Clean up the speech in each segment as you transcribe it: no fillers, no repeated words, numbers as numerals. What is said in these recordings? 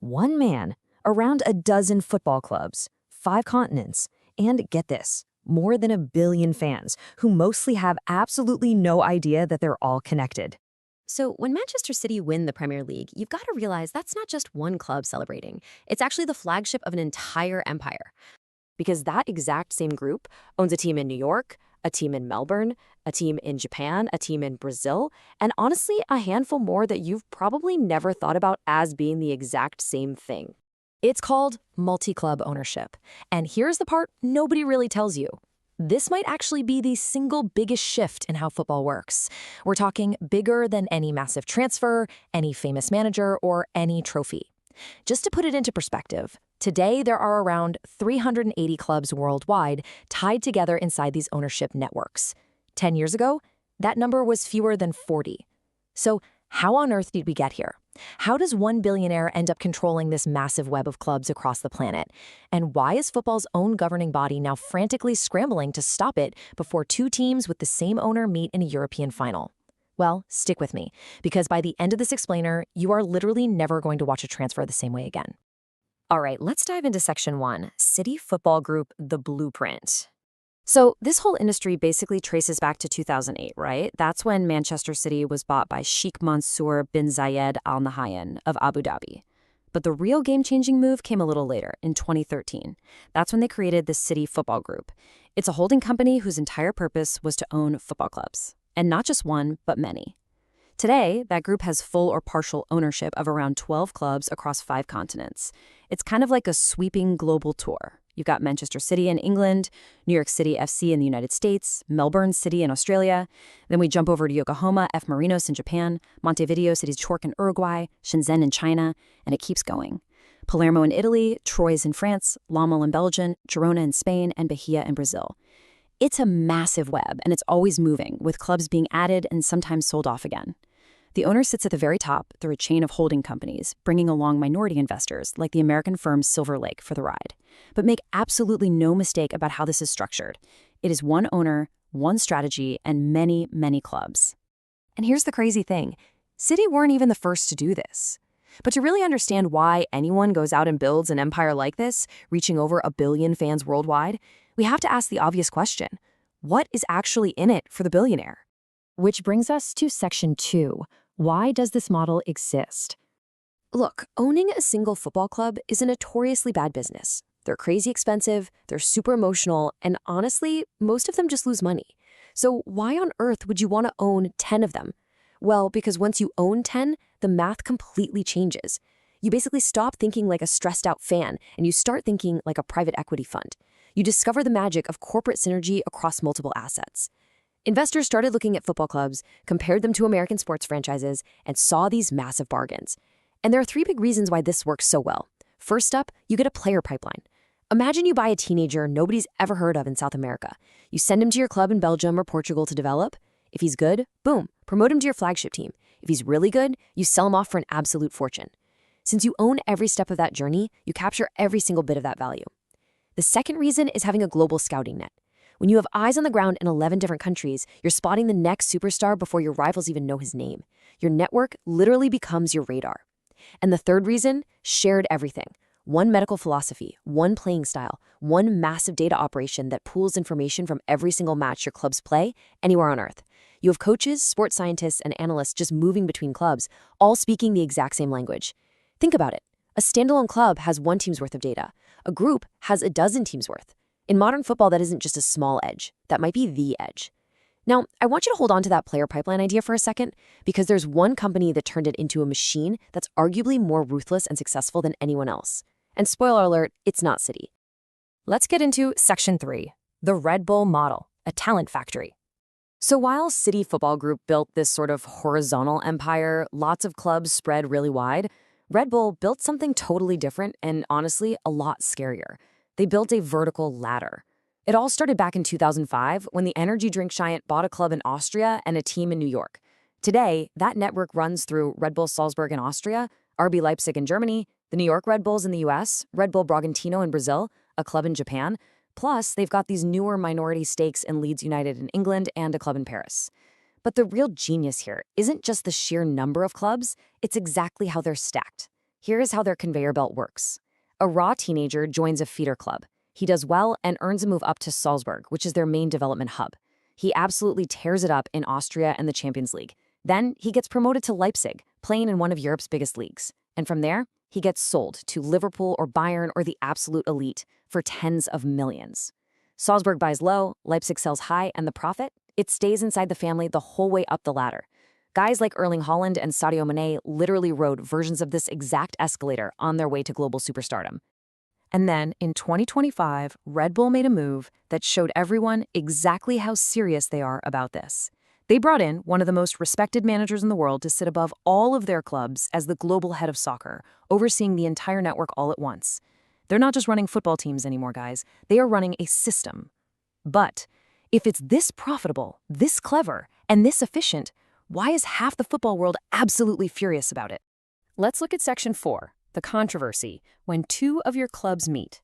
One man, around a dozen football clubs, 5 continents, and get this, more than 1 billion fans who mostly have absolutely no idea that they're all connected. So, when Manchester City win the Premier League, you've got to realize that's not just one club celebrating. It's actually the flagship of an entire empire. Because that exact same group owns a team in New York, a team in Melbourne, a team in Japan, a team in Brazil, and honestly, a handful more that you've probably never thought about as being the exact same thing. It's called multi-club ownership. And here's the part nobody really tells you. This might actually be the single biggest shift in how football works. We're talking bigger than any massive transfer, any famous manager, or any trophy. Just to put it into perspective, today there are around 380 clubs worldwide tied together inside these ownership networks. 10 years ago, that number was fewer than 40. So how on earth did we get here? How does one billionaire end up controlling this massive web of clubs across the planet? And why is football's own governing body now frantically scrambling to stop it before two teams with the same owner meet in a European final? Well, stick with me, because by the end of this explainer, you are literally never going to watch a transfer the same way again. All right, let's dive into Section 1, City Football Group, the Blueprint. So this whole industry basically traces back to 2008, right? That's when Manchester City was bought by Sheikh Mansour bin Zayed Al Nahyan of Abu Dhabi. But the real game-changing move came a little later, in 2013. That's when they created the City Football Group. It's a holding company whose entire purpose was to own football clubs. And not just one, but many. Today, that group has full or partial ownership of around 12 clubs across 5 continents. It's kind of like a sweeping global tour. You've got Manchester City in England, New York City FC in the United States, Melbourne City in Australia. Then we jump over to Yokohama F. Marinos in Japan, Montevideo City's Chork in Uruguay, Shenzhen in China, and it keeps going. Palermo in Italy, Troyes in France, Lommel in Belgium, Girona in Spain, and Bahia in Brazil. It's a massive web, and it's always moving, with clubs being added and sometimes sold off again. The owner sits at the very top through a chain of holding companies, bringing along minority investors like the American firm Silver Lake for the ride. But make absolutely no mistake about how this is structured. It is one owner, one strategy, and many, many clubs. And here's the crazy thing. City weren't even the first to do this. But to really understand why anyone goes out and builds an empire like this, reaching over 1 billion fans worldwide, we have to ask the obvious question. What is actually in it for the billionaire? Which brings us to Section 2. Why does this model exist? Look, owning a single football club is a notoriously bad business. They're crazy expensive, they're super emotional, and honestly, most of them just lose money. So why on earth would you want to own 10 of them? Well, because once you own 10, the math completely changes. You basically stop thinking like a stressed out fan, and you start thinking like a private equity fund. You discover the magic of corporate synergy across multiple assets. Investors started looking at football clubs, compared them to American sports franchises, and saw these massive bargains. And there are 3 big reasons why this works so well. First up, you get a player pipeline. Imagine you buy a teenager nobody's ever heard of in South America. You send him to your club in Belgium or Portugal to develop. If he's good, boom, promote him to your flagship team. If he's really good, you sell him off for an absolute fortune. Since you own every step of that journey, you capture every single bit of that value. The second reason is having a global scouting net. When you have eyes on the ground in 11 different countries, you're spotting the next superstar before your rivals even know his name. Your network literally becomes your radar. And the third reason, shared everything. One medical philosophy, one playing style, one massive data operation that pools information from every single match your clubs play anywhere on earth. You have coaches, sports scientists, and analysts just moving between clubs, all speaking the exact same language. Think about it. A standalone club has 1 team's worth of data. A group has 12 teams' worth. In modern football, that isn't just a small edge. That might be the edge. Now, I want you to hold on to that player pipeline idea for a second, because there's one company that turned it into a machine that's arguably more ruthless and successful than anyone else. And spoiler alert, it's not City. Let's get into Section 3, the Red Bull model, a talent factory. So while City Football Group built this sort of horizontal empire, lots of clubs spread really wide, Red Bull built something totally different and honestly a lot scarier. They built a vertical ladder. It all started back in 2005 when the energy drink giant bought a club in Austria and a team in New York. Today, that network runs through Red Bull Salzburg in Austria, RB Leipzig in Germany, the New York Red Bulls in the US, Red Bull Bragantino in Brazil, a club in Japan. Plus, they've got these newer minority stakes in Leeds United in England and a club in Paris. But the real genius here isn't just the sheer number of clubs, it's exactly how they're stacked. Here's how their conveyor belt works. A raw teenager joins a feeder club. He does well and earns a move up to Salzburg, which is their main development hub. He absolutely tears it up in Austria and the Champions League. Then he gets promoted to Leipzig, playing in one of Europe's biggest leagues. And from there, he gets sold to Liverpool or Bayern or the absolute elite for tens of millions. Salzburg buys low, Leipzig sells high, and the profit? It stays inside the family the whole way up the ladder. Guys like Erling Haaland and Sadio Mane literally rode versions of this exact escalator on their way to global superstardom. And then, in 2025, Red Bull made a move that showed everyone exactly how serious they are about this. They brought in one of the most respected managers in the world to sit above all of their clubs as the global head of soccer, overseeing the entire network all at once. They're not just running football teams anymore, guys. They are running a system. But if it's this profitable, this clever, and this efficient, why is half the football world absolutely furious about it? Let's look at Section 4, the controversy, when two of your clubs meet.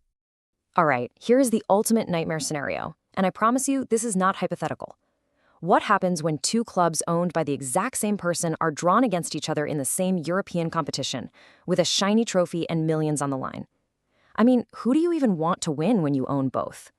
All right, here is the ultimate nightmare scenario, and I promise you this is not hypothetical. What happens when two clubs owned by the exact same person are drawn against each other in the same European competition, with a shiny trophy and millions on the line? I mean, who do you even want to win when you own both?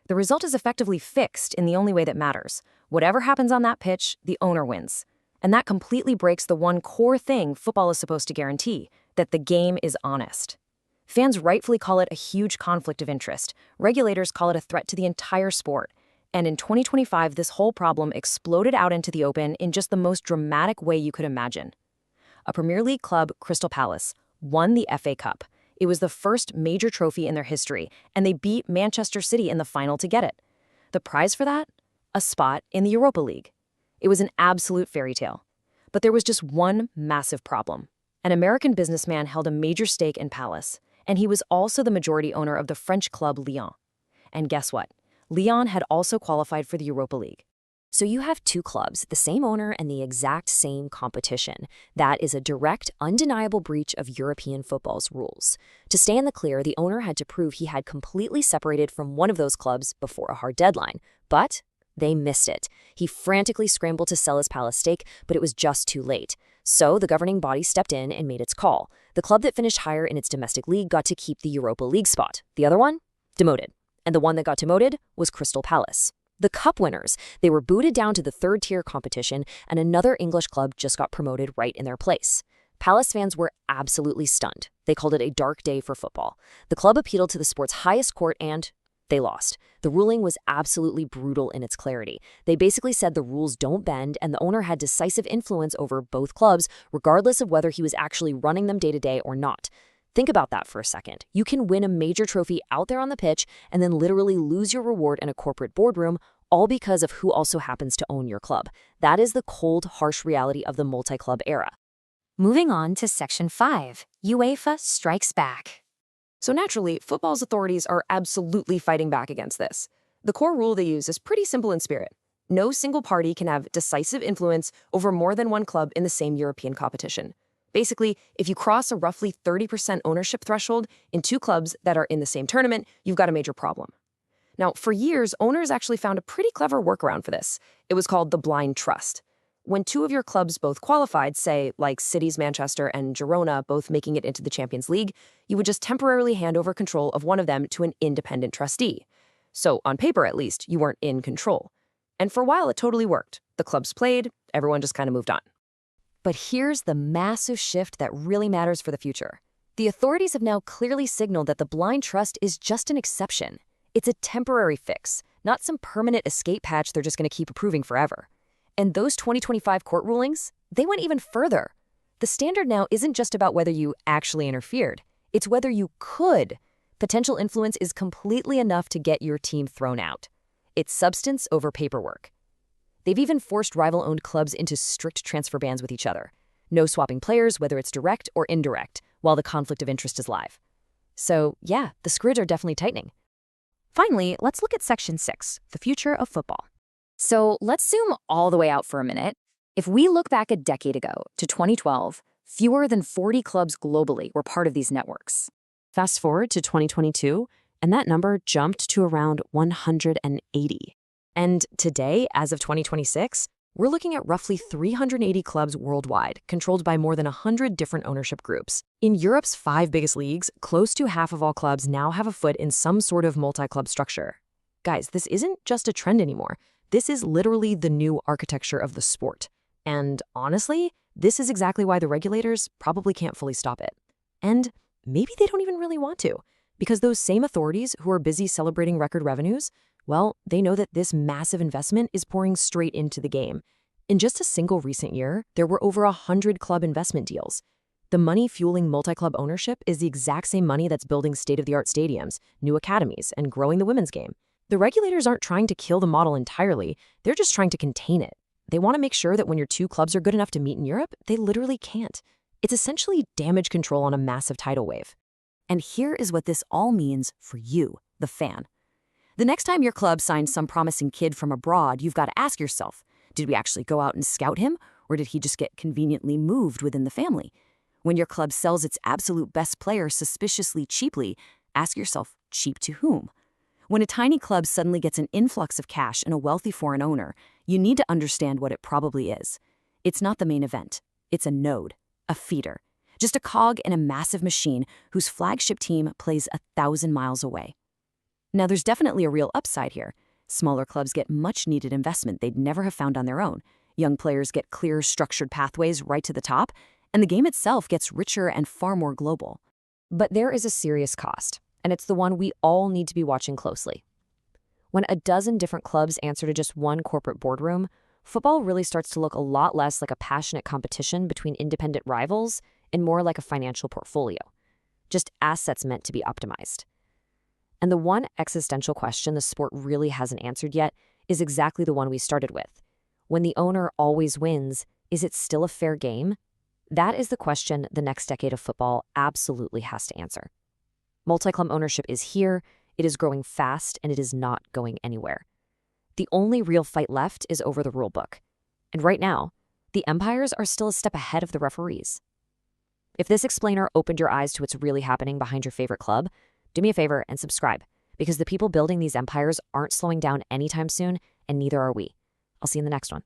The result is effectively fixed in the only way that matters. Whatever happens on that pitch, the owner wins. And that completely breaks the one core thing football is supposed to guarantee, that the game is honest. Fans rightfully call it a huge conflict of interest. Regulators call it a threat to the entire sport. And in 2025, this whole problem exploded out into the open in just the most dramatic way you could imagine. A Premier League club, Crystal Palace, won the FA Cup. It was the first major trophy in their history, and they beat Manchester City in the final to get it. The prize for that? A spot in the Europa League. It was an absolute fairy tale. But there was just one massive problem. An American businessman held a major stake in Palace, and he was also the majority owner of the French club Lyon. And guess what? Lyon had also qualified for the Europa League. So you have two clubs, the same owner and the exact same competition. That is a direct, undeniable breach of European football's rules. To stay in the clear, the owner had to prove he had completely separated from one of those clubs before a hard deadline. But they missed it. He frantically scrambled to sell his Palace stake, but it was just too late. So the governing body stepped in and made its call. The club that finished higher in its domestic league got to keep the Europa League spot. The other one? Demoted. And the one that got demoted was Crystal Palace. The cup winners, they were booted down to the third-tier competition, and another English club just got promoted right in their place. Palace fans were absolutely stunned. They called it a dark day for football. The club appealed to the sport's highest court and they lost. The ruling was absolutely brutal in its clarity. They basically said the rules don't bend, and the owner had decisive influence over both clubs, regardless of whether he was actually running them day-to-day or not. Think about that for a second. You can win a major trophy out there on the pitch and then literally lose your reward in a corporate boardroom, all because of who also happens to own your club. That is the cold, harsh reality of the multi-club era. Moving on to Section 5, UEFA strikes back. So naturally, football's authorities are absolutely fighting back against this. The core rule they use is pretty simple in spirit. No single party can have decisive influence over more than one club in the same European competition. Basically, if you cross a roughly 30% ownership threshold in two clubs that are in the same tournament, you've got a major problem. Now, for years, owners actually found a pretty clever workaround for this. It was called the blind trust. When two of your clubs both qualified, say, like City's Manchester and Girona both making it into the Champions League, you would just temporarily hand over control of one of them to an independent trustee. So, on paper at least, you weren't in control. And for a while, it totally worked. The clubs played, everyone just kind of moved on. But here's the massive shift that really matters for the future. The authorities have now clearly signaled that the blind trust is just an exception. It's a temporary fix, not some permanent escape hatch they're just going to keep approving forever. And those 2025 court rulings, they went even further. The standard now isn't just about whether you actually interfered. It's whether you could. Potential influence is completely enough to get your team thrown out. It's substance over paperwork. They've even forced rival-owned clubs into strict transfer bans with each other. No swapping players, whether it's direct or indirect, while the conflict of interest is live. So, yeah, the screws are definitely tightening. Finally, let's look at Section 6, the future of football. So let's zoom all the way out for a minute. If we look back a decade ago to 2012, fewer than 40 clubs globally were part of these networks. Fast forward to 2022, and that number jumped to around 180. And today, as of 2026, We're looking at roughly 380 clubs worldwide, controlled by more than 100 different ownership groups. In Europe's 5 biggest leagues, close to half of all clubs now have a foot in some sort of multi-club structure. Guys, this isn't just a trend anymore. This is literally the new architecture of the sport. And honestly, this is exactly why the regulators probably can't fully stop it. And maybe they don't even really want to, because those same authorities who are busy celebrating record revenues, well, they know that this massive investment is pouring straight into the game. In just a single recent year, there were over 100 club investment deals. The money fueling multi-club ownership is the exact same money that's building state-of-the-art stadiums, new academies, and growing the women's game. The regulators aren't trying to kill the model entirely, they're just trying to contain it. They want to make sure that when your 2 clubs are good enough to meet in Europe, they literally can't. It's essentially damage control on a massive tidal wave. And here is what this all means for you, the fan. The next time your club signs some promising kid from abroad, you've got to ask yourself, did we actually go out and scout him, or did he just get conveniently moved within the family? When your club sells its absolute best player suspiciously cheaply, ask yourself, cheap to whom? When a tiny club suddenly gets an influx of cash and a wealthy foreign owner, you need to understand what it probably is. It's not the main event. It's a node, a feeder, just a cog in a massive machine whose flagship team plays 1,000 miles away. Now, there's definitely a real upside here. Smaller clubs get much-needed investment they'd never have found on their own. Young players get clear, structured pathways right to the top, and the game itself gets richer and far more global. But there is a serious cost, and it's the one we all need to be watching closely. When a dozen different clubs answer to just one corporate boardroom, football really starts to look a lot less like a passionate competition between independent rivals and more like a financial portfolio, just assets meant to be optimized. And the one existential question the sport really hasn't answered yet is exactly the one we started with. When the owner always wins, is it still a fair game? That is the question the next decade of football absolutely has to answer. Multi-club ownership is here, it is growing fast, and it is not going anywhere. The only real fight left is over the rule book. And right now, the umpires are still a step ahead of the referees. If this explainer opened your eyes to what's really happening behind your favorite club, do me a favor and subscribe, because the people building these empires aren't slowing down anytime soon, and neither are we. I'll see you in the next one.